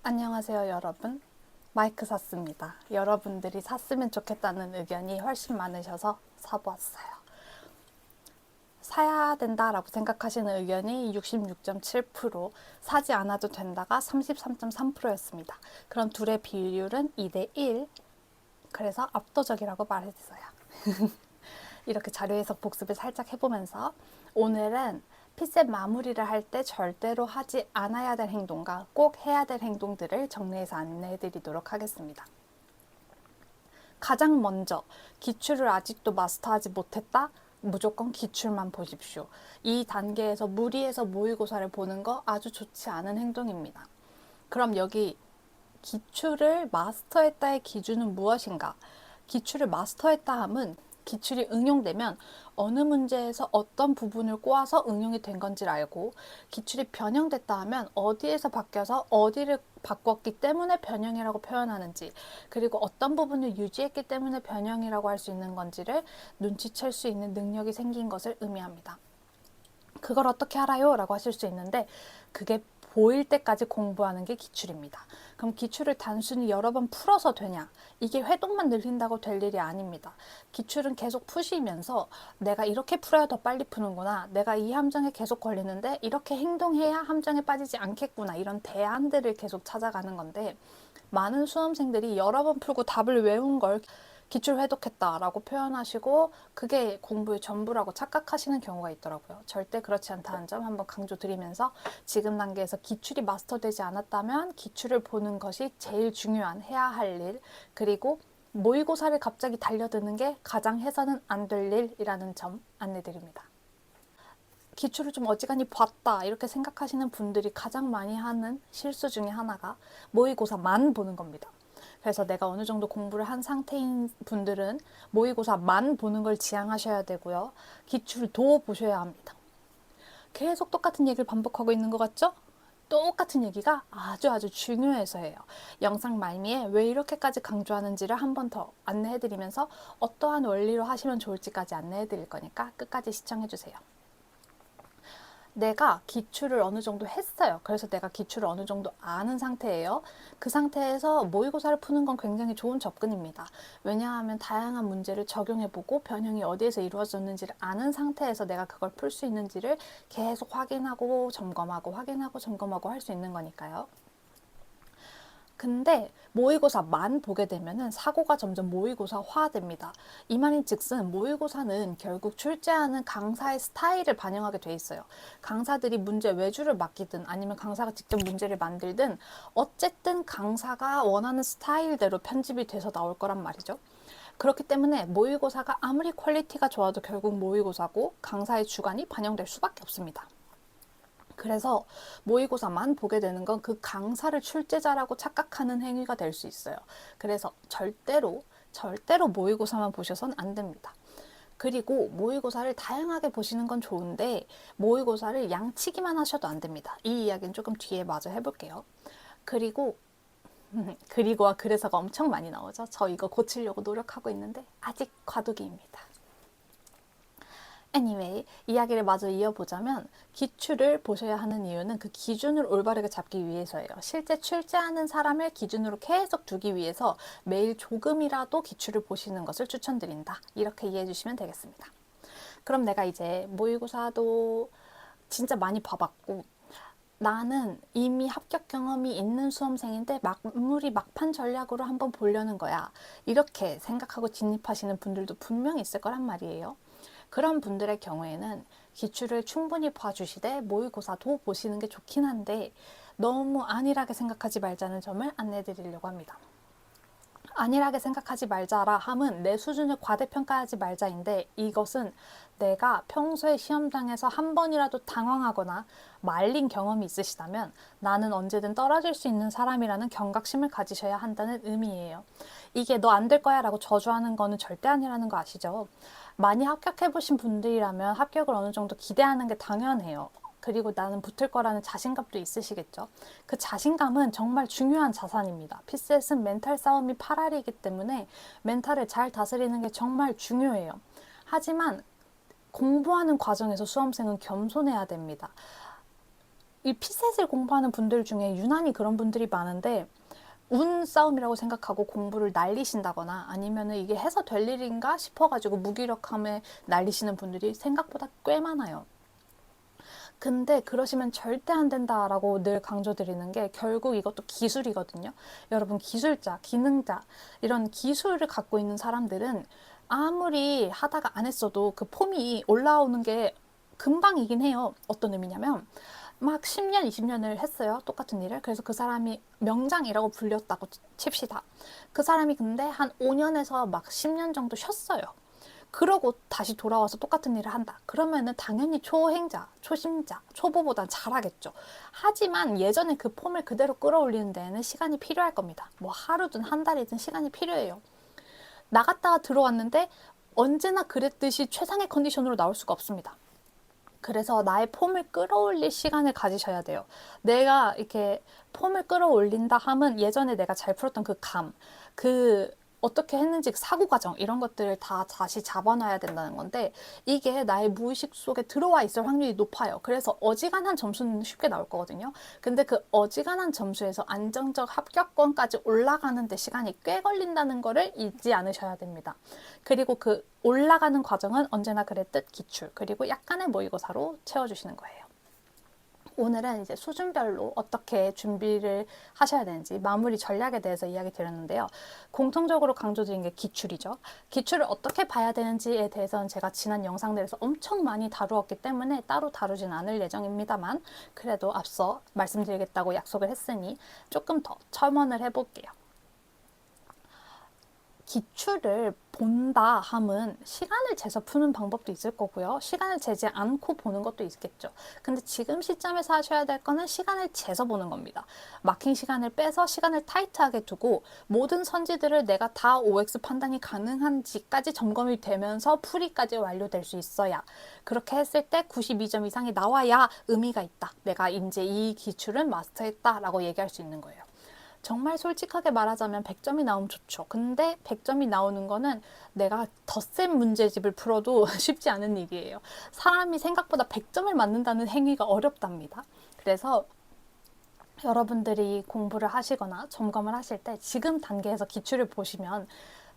안녕하세요, 여러분. 마이크 샀습니다. 여러분들이 샀으면 좋겠다는 의견이 훨씬 많으셔서 사보았어요. 사야 된다라고 생각하시는 의견이 66.7%, 사지 않아도 된다가 33.3%였습니다. 그럼 둘의 비율은 2대1, 그래서 압도적이라고 말했어요. 이렇게 자료 해석 복습을 살짝 해보면서 오늘은 핏셋 마무리를 할 때 절대로 하지 않아야 될 행동과 꼭 해야 될 행동들을 정리해서 안내해 드리도록 하겠습니다. 가장 먼저 기출을 아직도 마스터하지 못했다? 무조건 기출만 보십시오. 이 단계에서 무리해서 모의고사를 보는 거 아주 좋지 않은 행동입니다. 그럼 여기 기출을 마스터했다의 기준은 무엇인가? 기출을 마스터했다 함은 기출이 응용되면 어느 문제에서 어떤 부분을 꼬아서 응용이 된 건지를 알고, 기출이 변형됐다 하면 어디에서 바뀌어서 어디를 바꿨기 때문에 변형이라고 표현하는지, 그리고 어떤 부분을 유지했기 때문에 변형이라고 할 수 있는 건지를 눈치챌 수 있는 능력이 생긴 것을 의미합니다. 그걸 어떻게 알아요? 라고 하실 수 있는데, 그게 보일 때까지 공부하는 게 기출입니다. 그럼 기출을 단순히 여러 번 풀어서 되냐? 이게 회독만 늘린다고 될 일이 아닙니다. 기출은 계속 푸시면서 내가 이렇게 풀어야 더 빨리 푸는구나, 내가 이 함정에 계속 걸리는데 이렇게 행동해야 함정에 빠지지 않겠구나, 이런 대안들을 계속 찾아가는 건데, 많은 수험생들이 여러 번 풀고 답을 외운 걸 기출 회독했다라고 표현하시고 그게 공부의 전부라고 착각하시는 경우가 있더라고요. 절대 그렇지 않다는 점 한번 강조드리면서, 지금 단계에서 기출이 마스터되지 않았다면 기출을 보는 것이 제일 중요한 해야 할 일, 그리고 모의고사를 갑자기 달려드는 게 가장 해서는 안 될 일이라는 점 안내드립니다. 기출을 좀 어지간히 봤다 이렇게 생각하시는 분들이 가장 많이 하는 실수 중에 하나가 모의고사만 보는 겁니다. 그래서 내가 어느 정도 공부를 한 상태인 분들은 모의고사만 보는 걸 지향하셔야 되고요. 기출도 보셔야 합니다. 계속 똑같은 얘기를 반복하고 있는 것 같죠? 똑같은 얘기가 아주 중요해서예요. 영상 말미에 왜 이렇게까지 강조하는지를 한 번 더 안내해드리면서 어떠한 원리로 하시면 좋을지까지 안내해드릴 거니까 끝까지 시청해주세요. 내가 기출을 어느 정도 했어요. 그래서 내가 기출을 어느 정도 아는 상태예요. 그 상태에서 모의고사를 푸는 건 굉장히 좋은 접근입니다. 왜냐하면 다양한 문제를 적용해보고 변형이 어디에서 이루어졌는지를 아는 상태에서 내가 그걸 풀 수 있는지를 계속 확인하고 점검하고 확인하고 점검하고 할 수 있는 거니까요. 근데 모의고사만 보게 되면은 사고가 점점 모의고사화 됩니다. 이 말인 즉슨 모의고사는 결국 출제하는 강사의 스타일을 반영하게 돼 있어요. 강사들이 문제 외주를 맡기든 아니면 강사가 직접 문제를 만들든 어쨌든 강사가 원하는 스타일대로 편집이 돼서 나올 거란 말이죠. 그렇기 때문에 모의고사가 아무리 퀄리티가 좋아도 결국 모의고사고 강사의 주관이 반영될 수밖에 없습니다. 그래서 모의고사만 보게 되는 건 그 강사를 출제자라고 착각하는 행위가 될 수 있어요. 그래서 절대로 모의고사만 보셔선 안 됩니다. 그리고 모의고사를 다양하게 보시는 건 좋은데 모의고사를 양치기만 하셔도 안 됩니다. 이 이야기는 조금 뒤에 마저 해볼게요. 그리고와 그래서가 엄청 많이 나오죠. 저 이거 고치려고 노력하고 있는데 아직 과도기입니다. Anyway, 이야기를 마저 이어보자면 기출을 보셔야 하는 이유는 그 기준을 올바르게 잡기 위해서예요. 실제 출제하는 사람을 기준으로 계속 두기 위해서 매일 조금이라도 기출을 보시는 것을 추천드린다. 이렇게 이해해 주시면 되겠습니다. 그럼 내가 이제 모의고사도 진짜 많이 봐봤고 나는 이미 합격 경험이 있는 수험생인데 마무리 막판 전략으로 한번 보려는 거야, 이렇게 생각하고 진입하시는 분들도 분명히 있을 거란 말이에요. 그런 분들의 경우에는 기출을 충분히 봐주시되 모의고사도 보시는 게 좋긴 한데 너무 안일하게 생각하지 말자는 점을 안내해 드리려고 합니다. 안일하게 생각하지 말자라 함은 내 수준을 과대평가하지 말자인데, 이것은 내가 평소에 시험장에서 한 번이라도 당황하거나 말린 경험이 있으시다면 나는 언제든 떨어질 수 있는 사람이라는 경각심을 가지셔야 한다는 의미예요. 이게 너 안 될 거야 라고 저주하는 거는 절대 아니라는 거 아시죠? 많이 합격해보신 분들이라면 합격을 어느 정도 기대하는 게 당연해요. 그리고 나는 붙을 거라는 자신감도 있으시겠죠. 그 자신감은 정말 중요한 자산입니다. 핏셋은 멘탈 싸움이 8알이기 때문에 멘탈을 잘 다스리는 게 정말 중요해요. 하지만 공부하는 과정에서 수험생은 겸손해야 됩니다. 이 피셋을 공부하는 분들 중에 유난히 그런 분들이 많은데 운 싸움이라고 생각하고 공부를 날리신다거나 아니면은 이게 해서 될 일인가 싶어가지고 무기력함에 날리시는 분들이 생각보다 꽤 많아요. 근데 그러시면 절대 안 된다라고 늘 강조드리는 게 결국 이것도 기술이거든요. 여러분 기술자, 기능자 이런 기술을 갖고 있는 사람들은 아무리 하다가 안 했어도 그 폼이 올라오는 게 금방이긴 해요. 어떤 의미냐면 막 10년, 20년을 했어요. 똑같은 일을. 그래서 그 사람이 명장이라고 불렸다고 칩시다. 그 사람이 근데 한 5년에서 막 10년 정도 쉬었어요. 그러고 다시 돌아와서 똑같은 일을 한다. 그러면은 당연히 초행자, 초심자, 초보보다 잘하겠죠. 하지만 예전에 그 폼을 그대로 끌어올리는 데에는 시간이 필요할 겁니다. 뭐 하루든 한 달이든 시간이 필요해요. 나갔다가 들어왔는데 언제나 그랬듯이 최상의 컨디션으로 나올 수가 없습니다. 그래서 나의 폼을 끌어올릴 시간을 가지셔야 돼요. 내가 이렇게 폼을 끌어올린다 함은 예전에 내가 잘 풀었던 그 감, 그 어떻게 했는지 사고 과정 이런 것들을 다 다시 잡아놔야 된다는 건데 이게 나의 무의식 속에 들어와 있을 확률이 높아요. 그래서 어지간한 점수는 쉽게 나올 거거든요. 근데 그 어지간한 점수에서 안정적 합격권까지 올라가는 데 시간이 꽤 걸린다는 거를 잊지 않으셔야 됩니다. 그리고 그 올라가는 과정은 언제나 그랬듯 기출 그리고 약간의 모의고사로 채워주시는 거예요. 오늘은 이제 수준별로 어떻게 준비를 하셔야 되는지 마무리 전략에 대해서 이야기 드렸는데요. 공통적으로 강조드린 게 기출이죠. 기출을 어떻게 봐야 되는지에 대해서는 제가 지난 영상들에서 엄청 많이 다루었기 때문에 따로 다루진 않을 예정입니다만 그래도 앞서 말씀드리겠다고 약속을 했으니 조금 더 첨언을 해볼게요. 기출을 본다 함은 시간을 재서 푸는 방법도 있을 거고요. 시간을 재지 않고 보는 것도 있겠죠. 근데 지금 시점에서 하셔야 될 거는 시간을 재서 보는 겁니다. 마킹 시간을 빼서 시간을 타이트하게 두고 모든 선지들을 내가 다 OX 판단이 가능한지까지 점검이 되면서 풀이까지 완료될 수 있어야 그렇게 했을 때 92점 이상이 나와야 의미가 있다. 내가 이제 이 기출은 마스터했다라고 얘기할 수 있는 거예요. 정말 솔직하게 말하자면 100점이 나오면 좋죠. 근데 100점이 나오는 거는 내가 더 센 문제집을 풀어도 쉽지 않은 일이에요. 사람이 생각보다 100점을 맞는다는 행위가 어렵답니다. 그래서 여러분들이 공부를 하시거나 점검을 하실 때 지금 단계에서 기출을 보시면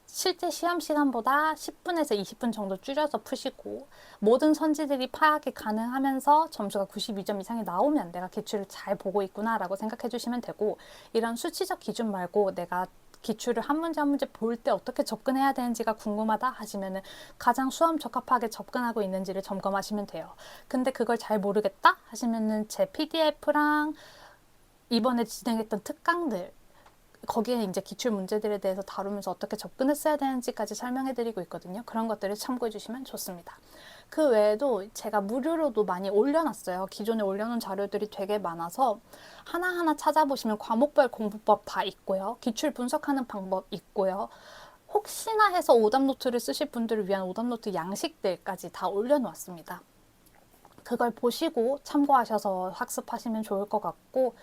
실제 시험 시간보다 10분에서 20분 정도 줄여서 푸시고 모든 선지들이 파악이 가능하면서 점수가 92점 이상이 나오면 내가 기출을 잘 보고 있구나 라고 생각해 주시면 되고 이런 수치적 기준 말고 내가 기출을 한 문제 한 문제 볼 때 어떻게 접근해야 되는지가 궁금하다 하시면은 가장 수험 적합하게 접근하고 있는지를 점검하시면 돼요. 근데 그걸 잘 모르겠다 하시면은 제 PDF랑 이번에 진행했던 특강들 거기에 이제 기출 문제들에 대해서 다루면서 어떻게 접근했어야 되는지까지 설명해드리고 있거든요. 그런 것들을 참고해 주시면 좋습니다. 그 외에도 제가 무료로도 많이 올려놨어요. 기존에 올려놓은 자료들이 되게 많아서 하나하나 찾아보시면 과목별 공부법 다 있고요. 기출 분석하는 방법 있고요. 혹시나 해서 오답노트를 쓰실 분들을 위한 오답노트 양식들까지 다 올려놓았습니다. 그걸 보시고 참고하셔서 학습하시면 좋을 것 같고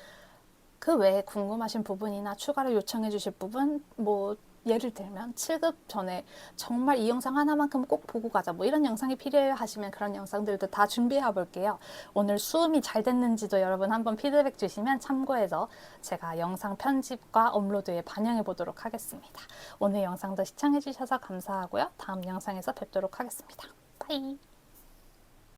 그 외에 궁금하신 부분이나 추가로 요청해 주실 부분 뭐 예를 들면 7급 전에 정말 이 영상 하나만큼 꼭 보고 가자 뭐 이런 영상이 필요해요 하시면 그런 영상들도 다 준비해 볼게요. 오늘 수음이 잘 됐는지도 여러분 한번 피드백 주시면 참고해서 제가 영상 편집과 업로드에 반영해 보도록 하겠습니다. 오늘 영상도 시청해 주셔서 감사하고요. 다음 영상에서 뵙도록 하겠습니다. 바이.